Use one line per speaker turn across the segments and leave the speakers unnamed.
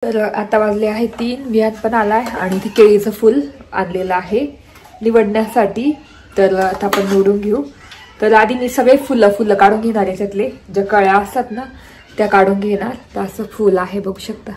तर आता वाजले आहे 3. विहान पण आलाय आणि ते केळीचं फुल आणलेलं आहे निवडण्यासाठी. तर आता आपण निवडून घेऊ. तर आधी मी सगळे फुलं काढून घेणार, याच्यातले ज्या कळ्या असतात ना त्या काढून घेणार. तर असं फुल आहे, बघू शकता.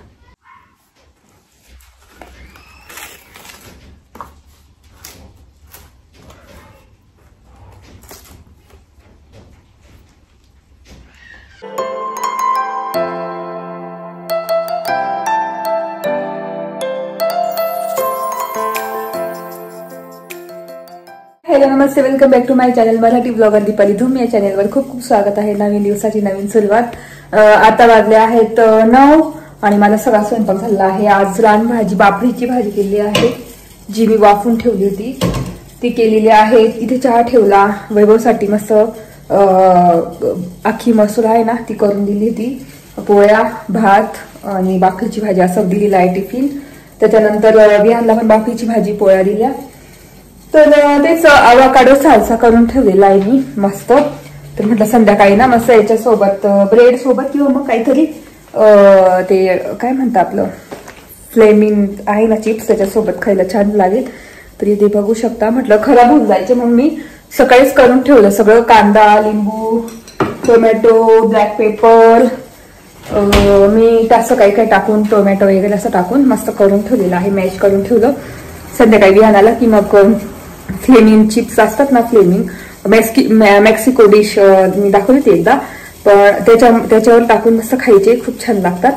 हॅलो नमस्ते, welcome back to my channel Marathi blogger Deepali Dhoom. या चॅनलवर खूप खूप स्वागत आहे. नवीन दिवसाची नवीन सुरुवात. आता वाजले आहेत 9 आणि माझा सगळा स्वयंपाक झाला आहे. आज रान भाजी, बापरीची भाजी केली आहे, जी मी वाफून ठेवली होती ती केलेली आहे. इथे चहा ठेवला वैभवसाठी, मस्त अख्खी मसूर आहे ना ती करून दिली होती. पोळ्या, भात आणि बाकरीची भाजी असं दिलेलं आहे टिफिन. त्याच्यानंतर विहानला पण बाकरीची भाजी, पोळ्या दिल्या. तर तेच आवाकाडो सालसा करून ठेवलेला आहे मी मस्त. तर म्हटलं संध्याकाळी ना मस्त याच्यासोबत ब्रेड सोबत किंवा मग काहीतरी ते काय म्हणतात आपलं फ्लेमिंग आहे ना चिप्स, त्याच्यासोबत खायला छान लागेल. तर इथे बघू शकता. म्हटलं खराब होऊन जायचे म्हणून मी सकाळीच करून ठेवलं सगळं. कांदा, लिंबू, टोमॅटो, ब्लॅक पेपर, मीठ असं काही काही टाकून, टोमॅटो वगैरे असं टाकून मस्त करून ठेवलेलं आहे. मॅश करून ठेवलं. संध्याकाळी विहानाला की मग फ्लेमिंग चिप्स असतात ना, फ्लेमिंग मेक्सिको डिश मी दाखवली होती एकदा, पण त्याच्यावर टाकून मस्त खायचे, खूप छान लागतात.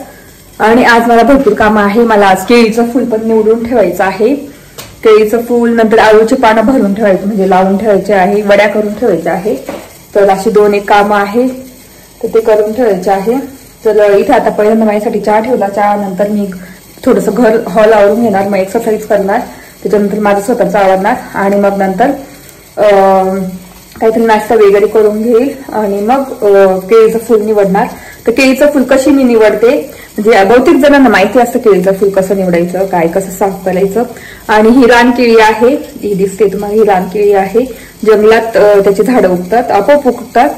आणि आज मला भरपूर काम आहे. मला आज केळीचं फुल पण निवडून ठेवायचं आहे. केळीचं फुल, नंतर आळूचे पानं भरून ठेवायचे, म्हणजे लावून ठेवायचे आहे, वड्या करून ठेवायच्या आहे. तर अशी 2-1 कामं आहे, तर ते करून ठेवायचे आहे. तर इथे आता पहिल्यांदा माझ्यासाठी चहा ठेवला. चहा नंतर मी थोडंसं घर हॉल आवरून घेणार, मग एक्सरसाइज करणार, त्याच्यानंतर माझं स्वतःचं आवडणार आणि मग नंतर काहीतरी नाश्ता वगैरे करून घेईल आणि मग केळीचं फुल निवडणार. तर केळीचं फुल कशी मी निवडते, म्हणजे बहुतेक जणांना माहिती असतं केळीचं फुल कसं निवडायचं, काय कसं साफ करायचं. आणि ही रानकेळी आहे, ही दिसते तुम्हाला, ही रानकेळी आहे. जंगलात त्याची झाडं उगतात, आपोआप उगतात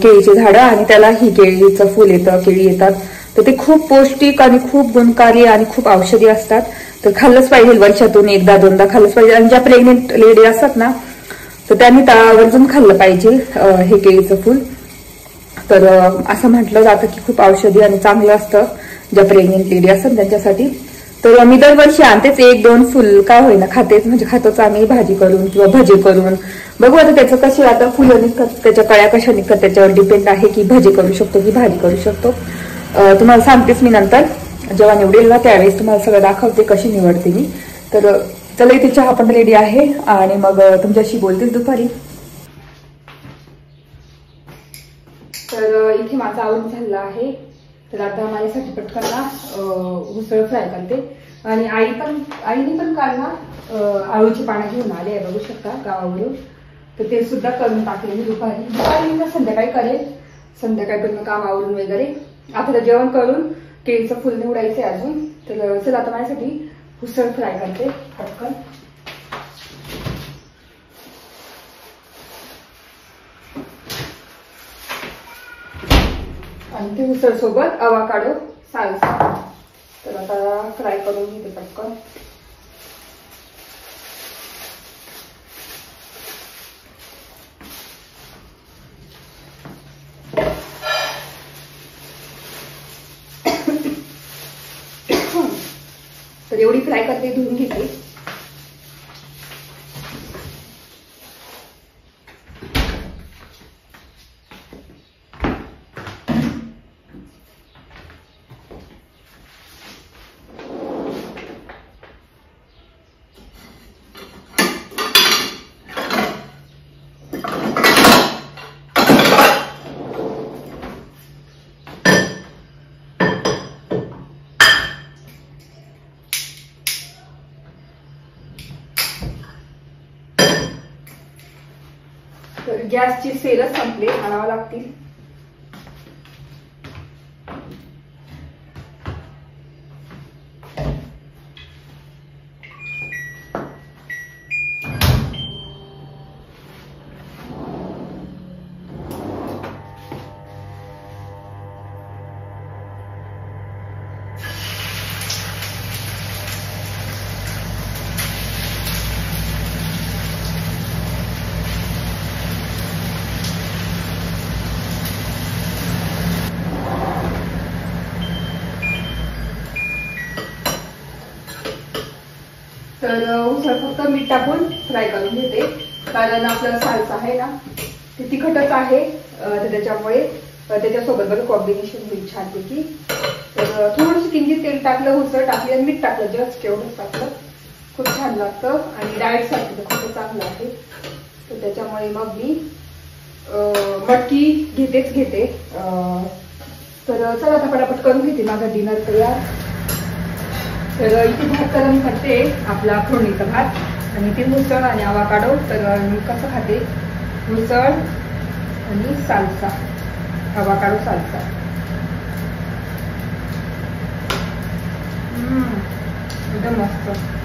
केळीची झाडं, आणि त्याला ही केळीचं फुल येतं, केळी येतात. तर ते खूप पौष्टिक आणि खूप गुणकारी आणि खूप औषधी असतात. तर खाल्लंच पाहिजे, वर्षातून 1-2दा खाल्लंच पाहिजे. आणि ज्या प्रेग्नेंट लेडी असतात ना तर त्यांनी आवर्जून खाल्लं पाहिजे हे केळीचं फुल. तर असं म्हटलं जातं की खूप औषधी आणि चांगलं असतं ज्या प्रेग्नेंट लेडी असतात त्यांच्यासाठी. तर मी दरवर्षी आणतेच 1-2 फुल, काय होईना खातेच, म्हणजे खातोच आम्ही भाजी करून किंवा भजी करून. बघू आता त्याचं कशी आता फुलं निघतात, त्याच्या कळ्या कशा निघतात त्याच्यावर डिपेंड आहे की भजी करू शकतो की भाजी करू शकतो. तुम्हाला सांगतेच मी नंतर, जेव्हा निवडेल ना त्यावेळेस तुम्हाला सगळं दाखवते कशी निवडते मी. तर चला, इथे चहा पण रेडी आहे आणि मग तुमच्याशी बोलतील दुपारी. तर इथे माझं आवरून झालं आहे. तर आता माझ्यासाठी पटकन ना उसळ फ्राय करते. आणि आईने पण काल ना आळूची पानं घेऊन आले आहे, बघू शकता, गावावरून. तर ते सुद्धा करून टाकले मी दुपारी ना संध्याकाळी करेल. संध्याकाळी पण काम आवरून वगैरे. आता जेवण करून केळीचं फुल निवडायचे अजून. तर चला आता माझ्यासाठी उसळ फ्राय करते पटकन. आणि ते उसळ सोबत आवाकाडो सालसा. तर आता फ्राय करून घेते पटकन. तर एवढी फ्राय करते, धुवून घेते. तर गॅसची सेलच संपले, आणावं लागतील. तर उसळ फक्त मीठ टाकून फ्राय करून घेते, कारण आपलं साल्सा आहे ना ते तिखटच आहे, तर त्याच्यामुळे त्याच्यासोबत बरं कॉम्बिनेशन होईल छानपैकी. तर थोडंसं किंचित तेल टाकलं, उसळ टाकली आणि मीठ टाकलं, जस्ट एवढंच टाकलं, खूप छान लागतं आणि डाएटसाठी तर खूप चांगलं आहे. तर त्याच्यामुळे मग मी मटकी घेते. तर चला आता पटापट करून घेते माझा डिनर तयार. तर इथे भात गरम करते, आपला फोडणीचा भात आणि ती उसळ आणि आवाकाडो. तर मी कसं खाते, उसळ आणि साल्सा, आवाकाडो साल्सा. एकदम मस्त.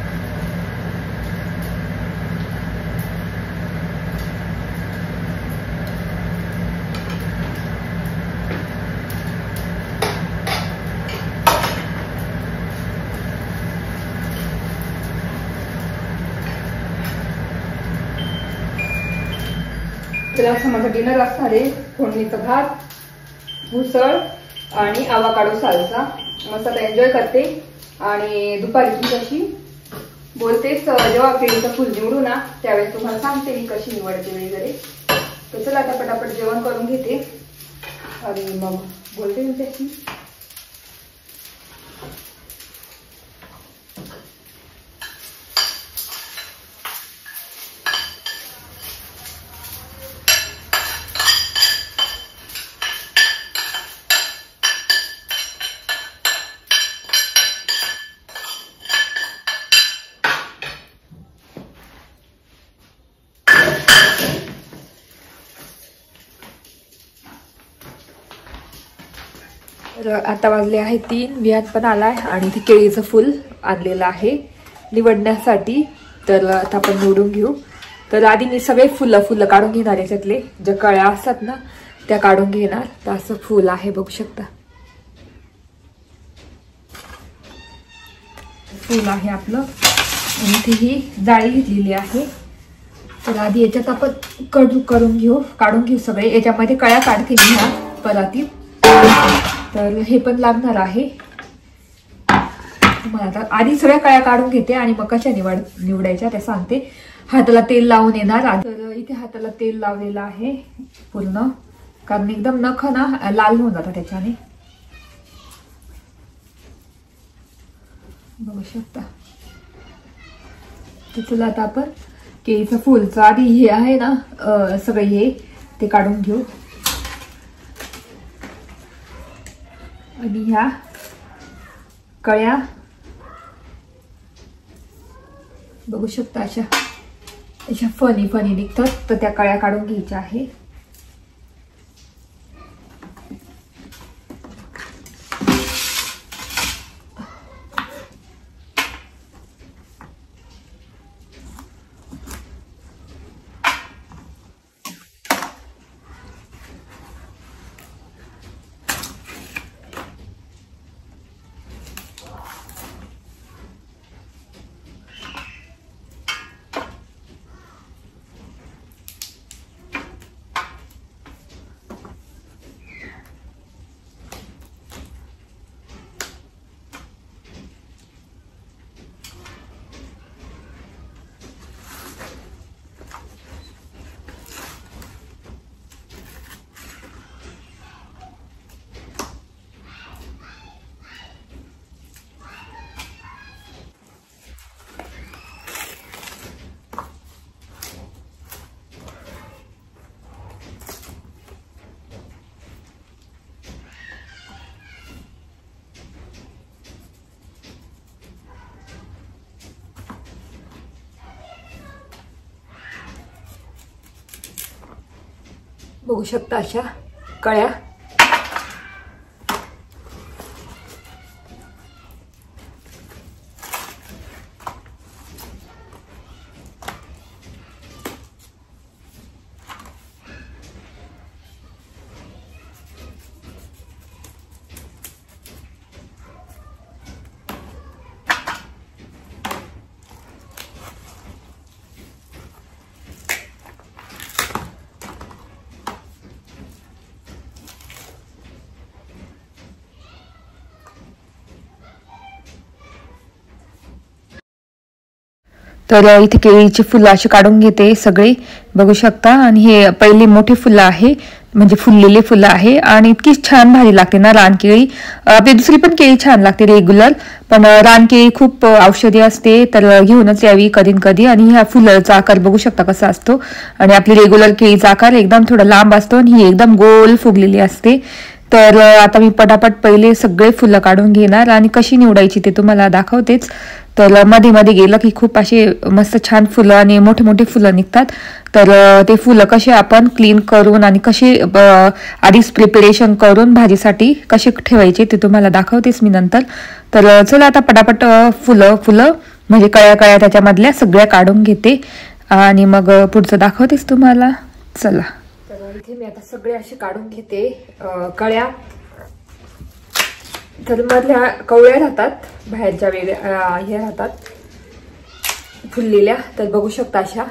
तर असं माझं डिनर असणार आहे, फोडणीचा भात, उसळ आणि आवाकाडो साल्सा. मस्त आता एन्जॉय करते. आणि दुपारी तुमच्याशी बोलतेच, जेव्हा केळीचं फुल निवडू ना त्यावेळेस तुम्हाला सांगते मी कशी निवडते वगैरे. तर चला आता पटापट जेवण करून घेते आणि मग बोलते तुमच्याशी. तर आता वाजले आहे 3. विहान पण आलाय आणि ते केळीचं फुल आणलेलं आहे निवडण्यासाठी. तर आता आपण निवडून घेऊ. तर आधी मी सगळे फुलं काढून घेणार, याच्यातले ज्या कळ्या असतात ना त्या काढून घेणार. तर असं फुल आहे, बघू शकता फुल आहे आपलं. आणि इथे ही जाळी घेतलेली आहे. तर आधी याच्यात आपण काढून घेऊ सगळे. याच्यामध्ये कळ्या काढते मी ह्या परातीत. तर हे पण लागणार आहे मला. आता आधी सगळ्या कळ्या काढून घेते आणि मग कशा निवडायच्या ते सांगते. हाताला तेल लावून येणार. तर इथे हाताला तेल लावलेलं आहे पूर्ण, कारण एकदम नख ना लाल होऊन जातात त्याच्याने, बघू शकता. तर चला आता आपण केळीचं फुलचं आधी हे आहे ना सगळे हे ते काढून घेऊ. आणि ह्या कळ्या बघू शकता, अशा फनी निघतात. तर त्या कळ्या काढून घ्यायच्या आहे. बघू शकता अशा कळ्या. तर इथे केळीची फुलं अशी काढून घेते सगळे, बघू शकता. आणि हे पहिली मोठी फुलं आहे, म्हणजे फुललेली फुलं आहे. आणि इतकी छान भाजी लागते ना रानकेळी. आपली दुसरी पण केळी छान लागते रेग्युलर, पण रानकेळी खूप औषधी असते, तर घेऊनच यावी कधी कधी. आणि ह्या फुलाचा आकार बघू शकता कसा असतो. आणि आपली रेग्युलर केळीचा आकार एकदम थोडा लांब असतो आणि ही एकदम गोल फुगलेली असते. तर आता मी पटापट पहिले सगळे फुलं काढून घेणार आणि कशी निवडायची ते तुम्हाला दाखवतेच. तर मध्ये मध्ये गेलं की खूप असे मस्त छान फुलं आणि मोठे मोठे फुलं निघतात. तर ते फुलं कसे आपण क्लीन करून आणि कसे आधीच प्रिपरेशन करून भाजीसाठी कसे ठेवायचे ते तुम्हाला दाखवतेच मी नंतर. तर चला आता पटापट फुलं म्हणजे कळ्या कळ्या त्याच्यामधल्या सगळ्या काढून घेते आणि मग पुढचं दाखवतेच तुम्हाला. चला, तर इथे मी आता सगळे असे काढून घेते कळ्या. तर मधल्या कवळ्या राहतात, बाहेरच्या वेगळ्या हे राहतात फुललेल्या. तर बघू शकता अशा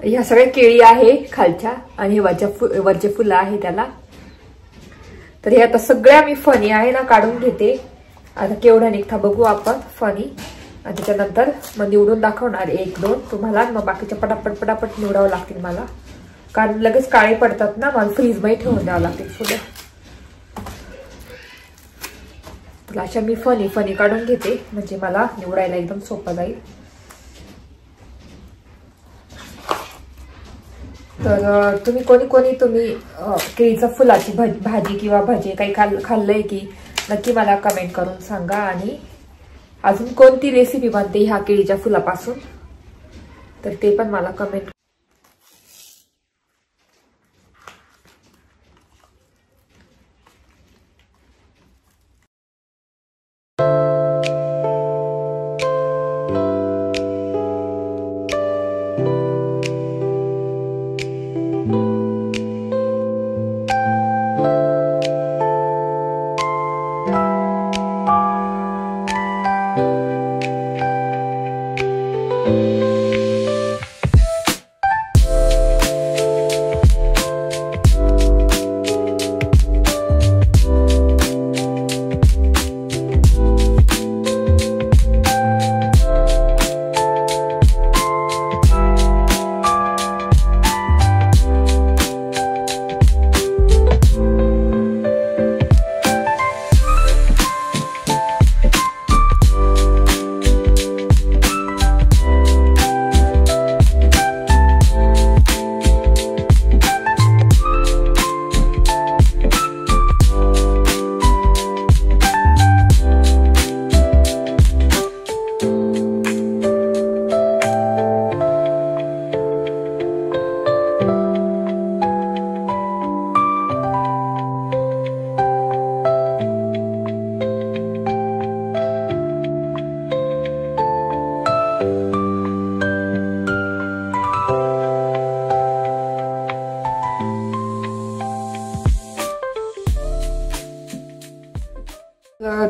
ह्या सगळ्या केळी आहे खालच्या आणि वरचे फुलं आहे त्याला. तर हे आता सगळ्या मी फणी आहे ना काढून घेते. आता केवढा निघता बघू आपण फणी, आणि त्याच्यानंतर मग निवडून दाखवणार 1-2 तुम्हाला. मग बाकीच्या पटापट निवडावं लागतील मला, कारण लगेच काळे पडतात ना, मला फ्रीज मध्ये ठेवून द्यावं लागतील फुलं. तर अशा मी फणी काढून घेते, म्हणजे मला निवडायला एकदम सोपं जाईल. तर तुम्ही कोणी केळीच्या फुलाची भाजी किंवा भजी काही खाल्लंय की नक्की मला कमेंट करून सांगा. आणि अजून कोणती रेसिपी बनते ह्या केळीच्या फुलापासून तर ते पण मला कमेंट.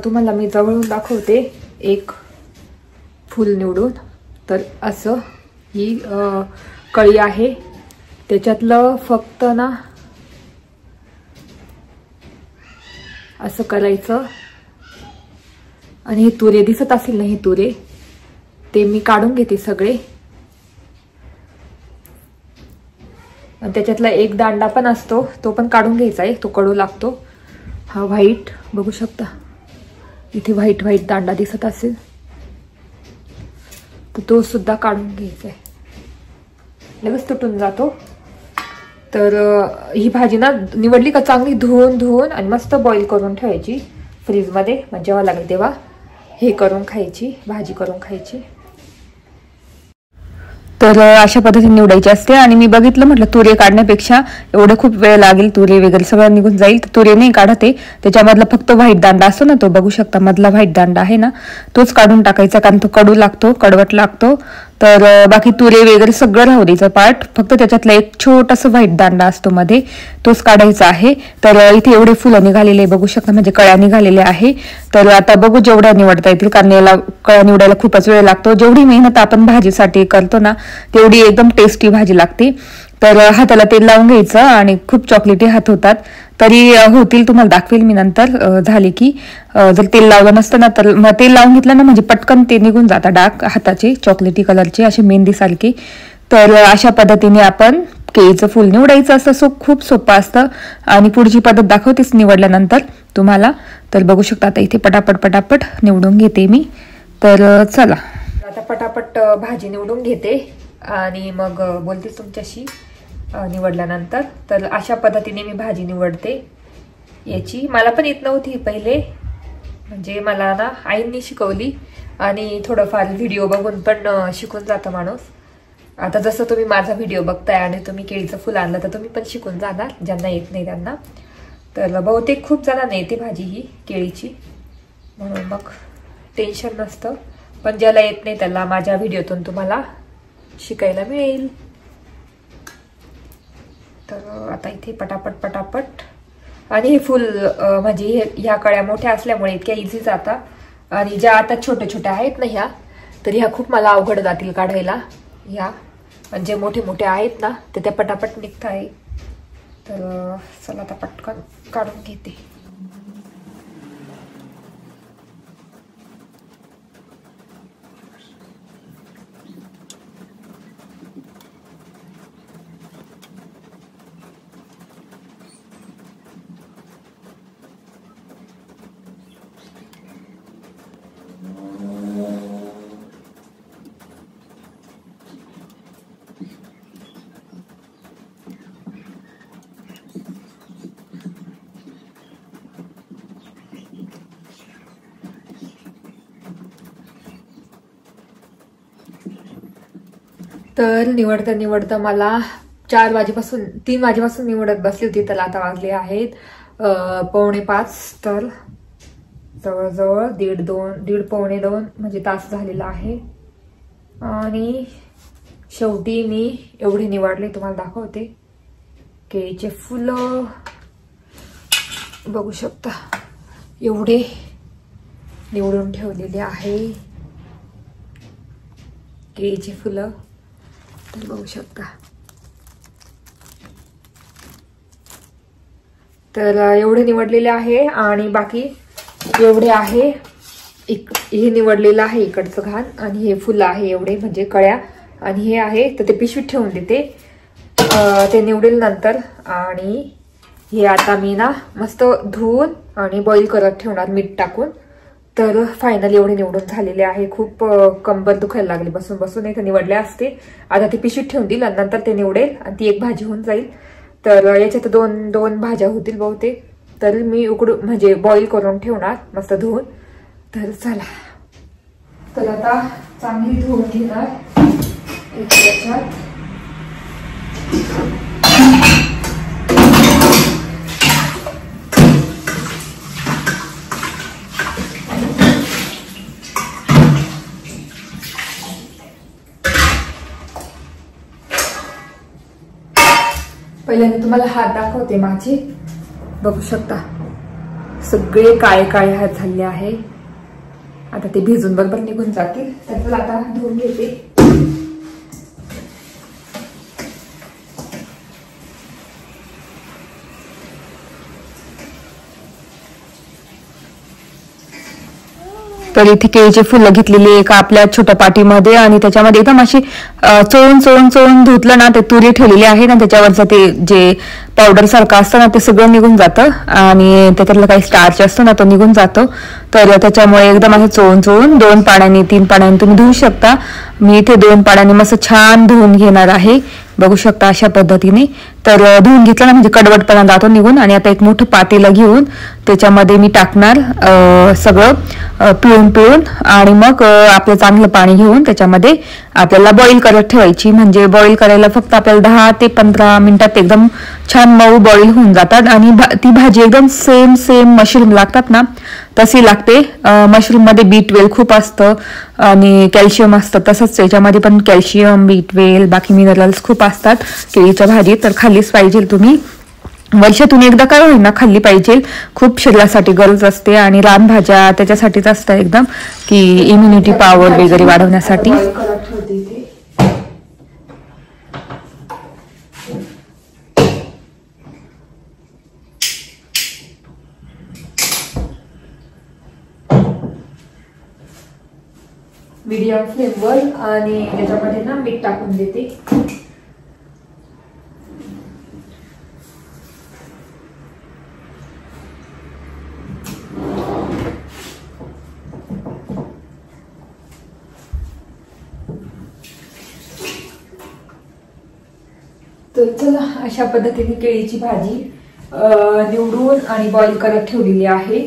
तुम्हाला मी जवळून दाखवते एक फूल निवडून. तर असं ही कळी आहे, त्याच्यातलं फक्त ना असं करायचं. आणि हे तुरे दिसत असतील ना, हे तुरे ते मी काढून घेते सगळे. आणि त्याच्यातला एक दांडा पण असतो तो पण काढून घ्यायचा आहे, तो कडू लागतो. हा व्हाईट बघू शकता, इथे व्हाईट दांडा दिसत असेल तर तो सुद्धा काढून घ्यायचा आहे, लगेच तुटून जातो. तर ही भाजी ना निवडली का चांगली धुवून आणि मस्त बॉईल करून ठेवायची फ्रीजमध्ये. मग जेव्हा लागेल तेव्हा हे करून खायची, भाजी करून खायची. तर अशा पद्धतीने निवडायची असते. आणि मी बघितलं, म्हटलं तुरे काढण्यापेक्षा एवढं खूप वेळ लागेल, तुरे वगैरे सगळं निघून जाईल, तर तुरे नाही काढते. त्याच्यामधला फक्त व्हाईट दांडा असतो ना, तो बघू शकता मधला व्हाईट दांडा आहे ना, तोच काढून टाकायचा, कारण तो कडू लागतो, कडवट लागतो. तर बाकी तुरे वगैरे सगळं राहू द्यायचं पार्ट, फक्त त्याच्यातला एक छोटासा व्हाईट दांडा असतो मध्ये, तोच काढायचा आहे. तर इथे एवढे फुलं निघालेले बघू शकता, म्हणजे कळ्या निघालेल्या आहे. तर आता बघू जेवढ्या निवडता येतील, कारण याला कळ्या निवडायला खूपच वेळ लागतो. जेवढी मेहनत आपण भाजीसाठी करतो ना, तेवढी एकदम टेस्टी भाजी लागते. तर हाताला तेल लावून घ्यायचं आणि खूप चॉकलेटी हात होतात, तरी होतील, तुम्हाला दाखवेल मी नंतर झाले की. जर तेल लावलं नसतं ना तर तेल लावून घेतलं ना म्हणजे पटकन ते निघून जातात डाग हाताचे चॉकलेटी कलरचे असे मेहंदीसारखे. तर अशा पद्धतीने आपण केळीचं फूल निवडायचं असतं. खूप सोपं असतं. आणि पुढची पद्धत दाखवतेच निवडल्यानंतर तुम्हाला. तर बघू शकता आता इथे पटापट निवडून घेते मी. तर चला आता पटापट भाजी निवडून घेते आणि मग बोलते तुमच्याशी निवडल्यानंतर. तर अशा पद्धतीने मी भाजी निवडते याची. मला पण येत नव्हती पहिले, म्हणजे मला ना आईंनी शिकवली आणि थोडंफार व्हिडिओ बघून पण शिकून जातं माणूस. आता जसं तुम्ही माझा व्हिडिओ बघताय आणि तुम्ही केळीचं फुल आणलं तर तुम्ही पण शिकून जाणार, ज्यांना येत नाही त्यांना. तर बहुतेक खूप जणांना येते भाजी ही केळीची, म्हणून मग टेन्शन नसतं. पण ज्याला येत नाही त्याला माझ्या व्हिडिओतून तुम्हाला शिकायला मिळेल. तर आता इथे पटापट आणि हे फुल म्हणजे ह्या कळ्या मोठ्या असल्यामुळे इतक्या इझी जाता. आणि ज्या आता छोट्या छोट्या आहेत ना ह्या, तर ह्या खूप मला अवघड जातील काढायला. ह्या म्हणजे मोठे मोठे आहेत ना तर त्या पटापट निघत आहे. तर चला आता पटकन काढून घेते. तर निवडता मला 4 वाजेपासून 3 वाजेपासून निवडत बसली होती. तर आता वाजले आहेत 4:45. तर जवळजवळ दीड पावणे 2 म्हणजे तास झालेला आहे. आणि शेवटी मी एवढे निवडले, तुम्हाला दाखवते. केळीचे फुलं बघू शकता, एवढे निवडून ठेवलेले आहे केळीची फुलं. तर बघू शकता. तर एवढे निवडलेले आहे आणि बाकी एवढे आहे. हे निवडलेलं आहे इकडचं घाण, आणि हे फुलं आहे एवढे म्हणजे कळ्या, आणि हे आहे तर ते पिशवीत ठेवून देते, ते निवडेल नंतर. आणि हे आता मी ना मस्त धुवून आणि बॉईल करत ठेवणार मीठ टाकून. तर फायनली एवढे निवडून झालेले आहे. खूप कंबर दुखायला लागली बसून बसून, नाही तर निवडले असते. आता ते पिशवीत ठेवून देईल आणि नंतर ते निवडेल आणि ती एक भाजी होऊन जाईल. तर याच्यात दोन भाज्या होतील बहुतेक. तर मी म्हणजे बॉईल करून ठेवणार मस्त धुवून. तर चला, तर आता चांगली धुवून घेणार याच्यात. पहिल्यांदा तुम्हाला हात दाखवते माझे. बघू शकता सगळे काळे काळे हात झाले आहे. आता ते भिजून बरोबर निघून जातील. तर आता धुवून घेते. तर इथे केळीचे फुलं घेतलेली एका आपल्या छोट्या पाटीमध्ये, आणि त्याच्यामध्ये एकदम अशी चोळून धुतलं ना, ते तुरी ठेवलेली आहे ना, त्याच्यावरचं ते जे पावडर सारखं असतं ना ते सगळं निघून जातं, आणि त्याच्यातलं काही स्टार्च असतो ना तो निघून जातो. तर त्याच्यामुळे एकदम असं चोळून 2 पाण्याने 3 पाण्याने तुम्ही धुवू शकता. मी इथे 2 पाण्याने मस्त छान धुवून घेणार आहे. बघू शकता अशा पद्धतीने. तर धुवून घेतलं ना म्हणजे कडवटपणा जातो निघून. आणि आता एक मोठं पातेलं घेऊन त्याच्यामध्ये मी टाकणार सगळं पिळून, आणि मग आपलं चांगलं पाणी घेऊन त्याच्यामध्ये आपल्याला बॉईल करत ठेवायची. म्हणजे बॉईल करायला फक्त आपल्याला 10 ते 15 मिनिटात एकदम छान मऊ बॉईल होऊन जातात. आणि ती भाजी एकदम सेम मशरूम लागतात ना तशी लागते. मशरूम मध्ये B12 खूप असतं आणि कॅल्शियम असतं. तसंच त्याच्यामध्ये पण कॅल्शियम, B12 बाकी मिनरल्स खूप असतात केळीच्या भाजीत. तर खाल्लीच पाहिजे तुम्ही. वर्षातून एकदा काय होईना खाल्ली पाहिजे. खूप शरीरासाठी गरज असते. आणि रानभाज्या त्याच्यासाठीच असतात एकदम, की इम्युनिटी पॉवर वगैरे वाढवण्यासाठी. मीडियम फ्लेमवर आणि त्याच्यामध्ये ना मीठ टाकून देते. तर चला, अशा पद्धतीने केळीची भाजी निवडून आणि बॉईल करत ठेवलेली आहे.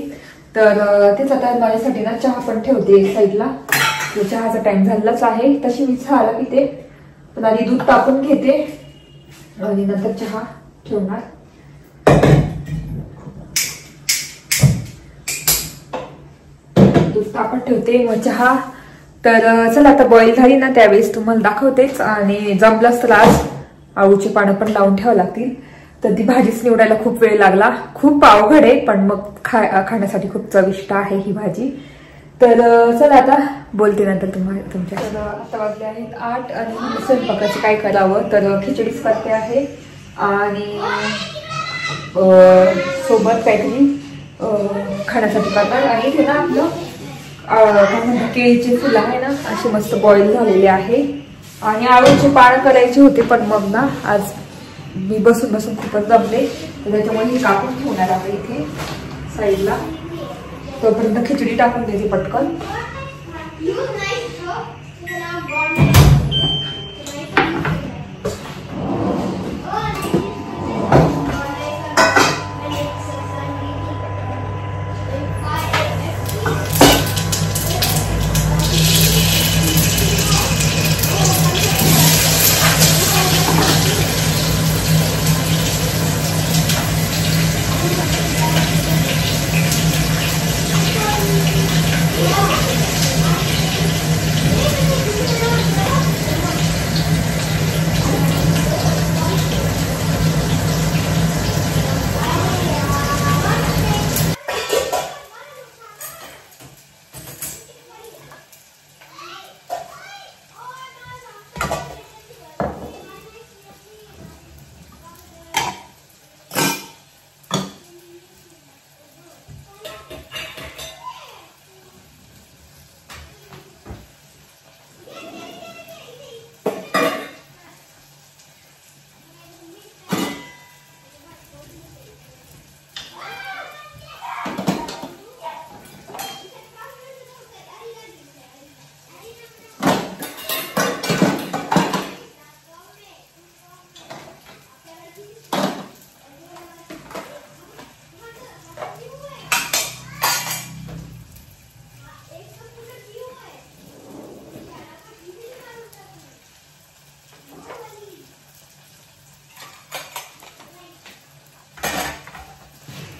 तर तेच आता माझ्यासाठी ना चहा पण ठेवते एक साईडला. तो चहाचा टाइम झालाच आहे. तशी मी चहाला पिते, पण आधी दूध तापून घेते आणि नंतर चहा ठेवणार. दूध तापत ठेवते मग चहा. तर चला, आता बॉईल झाली ना त्यावेळेस तुम्हाला दाखवतेच. आणि जमलंच तर आज आळूची पानं पण लावून ठेवावं लागतील. तर ती भाजीच निवडायला खूप वेळ लागला. खूप अवघड आहे, पण मग खाण्यासाठी खूप चविष्ट आहे ही भाजी. तर चला, आता बोलते नंतर तुमच्या. तर आता वाजले आहेत 8 आणि स्वयंपाकाचं काय करावं, तर खिचडीच करते आहे. आणि सोबत काहीतरी खाण्यासाठी करणार. आणि ते ना आपलं काय म्हणतात, केळीचे फुलं आहे ना, असे मस्त बॉईल झालेले आहे. आणि आळूचे पानं करायचे होते, पण मग ना आज मी बसून बसून खूपच जमले, तर त्याच्यामुळे हे कापून ठेवणार आहे इथे साईडला. तोपर्यंत खिचडी टाकून द्यायची पटकन.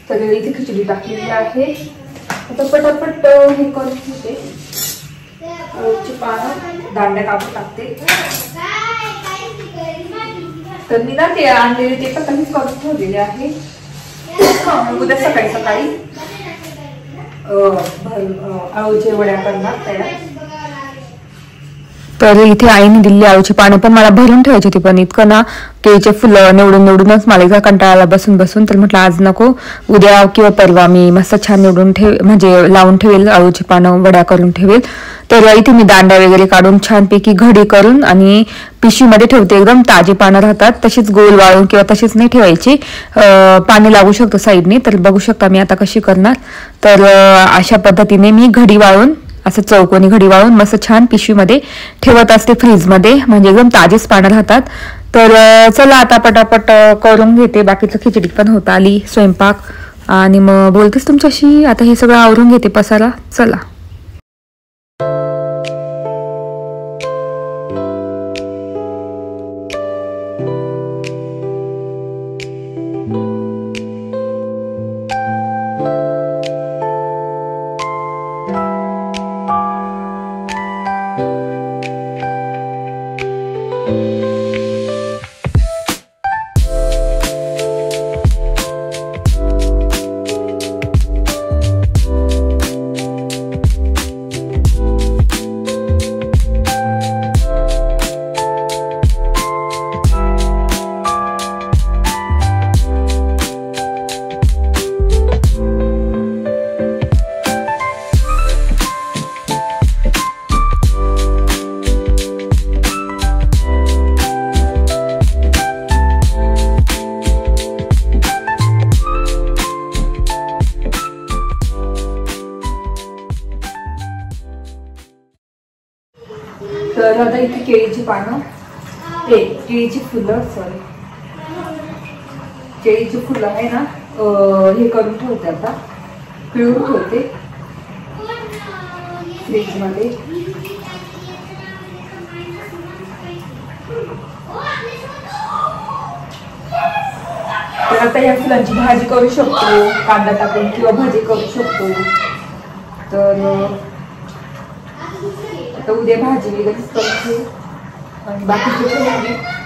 तर इथे खिचडी टाकलेली आहे. आता पटापट हे करून घेते. पानं दांड्या कापून टाकते. तर मी ना ते आणलेले ते पण कधीच करून ठेवलेले आहे. उद्या सकाळी सकाळी आळूच्या वड्या करणार तयार. तर इथे आईने दिलेली आळूची पानं पण मला भरून ठेवायची होती, पण इतकं ना केळीचे फुलं निवडूनच मला इतका कंटाळाला बसून बसून. तर म्हटलं आज नको, उद्या किंवा परवा मी मस्त छान निवडून म्हणजे लावून ठेवेल, आळूची पानं वड्या करून ठेवेल. तर इथे मी दांड्या वगैरे काढून छानपैकी घडी करून आणि पिशवीमध्ये ठेवते. एकदम ताजी पानं राहतात. तशीच गोल वाळून किंवा तशीच नाही ठेवायची, पाणी लागू शकतो साईडने. तर बघू शकता मी आता कशी करणार. तर अशा पद्धतीने मी घडी वाळून, असं चौकोनी घडी वाळून मस्त छान पिशवीमध्ये ठेवत असते फ्रीजमध्ये, म्हणजे एकदम ताजीच पानं राहतात. तर चला, आता पटापट करून घेते. बाकीचं खिचडी पण होत आली, स्वयंपाक, आणि मग बोलतेच तुमच्याशी. आता हे सगळं आवरून घेते पसारा. चला. तर आता इथे केळीची पानं, केळीची फुलं, सॉरी केळीची फुलं आहे ना, हे करून ठेवते, आता पिळून ठेवते फ्रीज मध्ये. तर आता या फुलांची भाजी करू शकतो, कांदा टाकून, किंवा भाजी करू शकतो. तर आता उद्या भाजी वगैरे करते आणि बाकीचे फुलं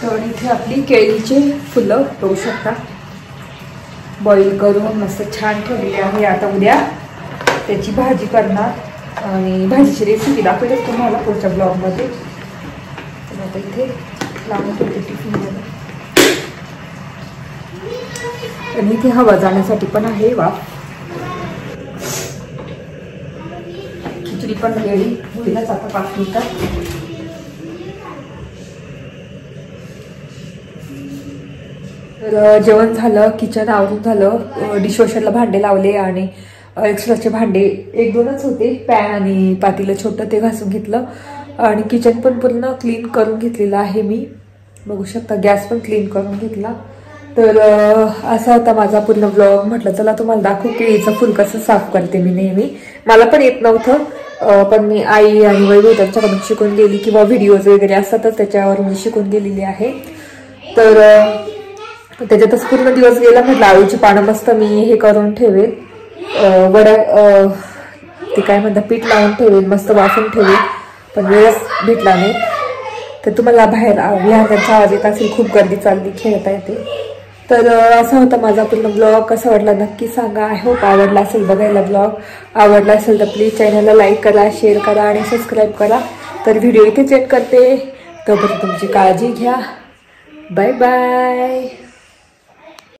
तर इथे आपली केळीची फुलं बघू शकता बॉईल करून मस्त छान ठेवलेली आहे. आता उद्या त्याची भाजी करणार आणि भाजीची रेसिपी दाखवतेच तुम्हाला पुढच्या ब्लॉगमध्ये. तर आता इथे लावून ठेवते टिफिनमध्ये. आणि इथे हवा जाण्यासाठी पण आहे वाफ. खिचडी पण रेडी होईलच आता 5 मिनिटात. तर जेवण झालं, किचन आवरून झालं, डिशवॉशरला भांडे लावले आणि एक्स्ट्राचे भांडे 1-2च होते, पॅन आणि पातेलं छोटं ते घासून घेतलं आणि किचन पण पूर्ण क्लीन करून घेतलेलं आहे मी. बघू शकता गॅस पण क्लीन करून घेतला. तर असा होता माझा पूर्ण ब्लॉग. म्हटलं चला तुम्हाला दाखवू केळीचं फुल कसं साफ करते मी नेहमी. मला पण येत नव्हतं, पण मी आई आणि वैभव त्यांच्याकडून शिकून गेली, किंवा व्हिडिओज वगैरे असतातच त्याच्यावरून शिकून गेलेली आहे. तर त्याच्यातच पूर्ण दिवस गेला. म्हटलं आळूची पानं मस्त मी हे करून ठेवेल, वड्या ते काय म्हणतात पीठ लावून ठेवेल, मस्त वाफून ठेवेल, पण वेळच भेटला नाही. तर तुम्हाला बाहेर लहानचा आवाज येत असेल, खूप गर्दी चालली, खेळता येते. तर असा होता माझा पूर्ण ब्लॉग. कसा वाटला नक्की सांगा. आय होप आवडला असेल बघायला ब्लॉग. आवडला असेल तर प्लीज चॅनलला लाईक करा, शेअर करा आणि सबस्क्राईब करा. तर व्हिडिओ इथे चेक करते, तोपर्यंत तुमची काळजी घ्या. Bye bye.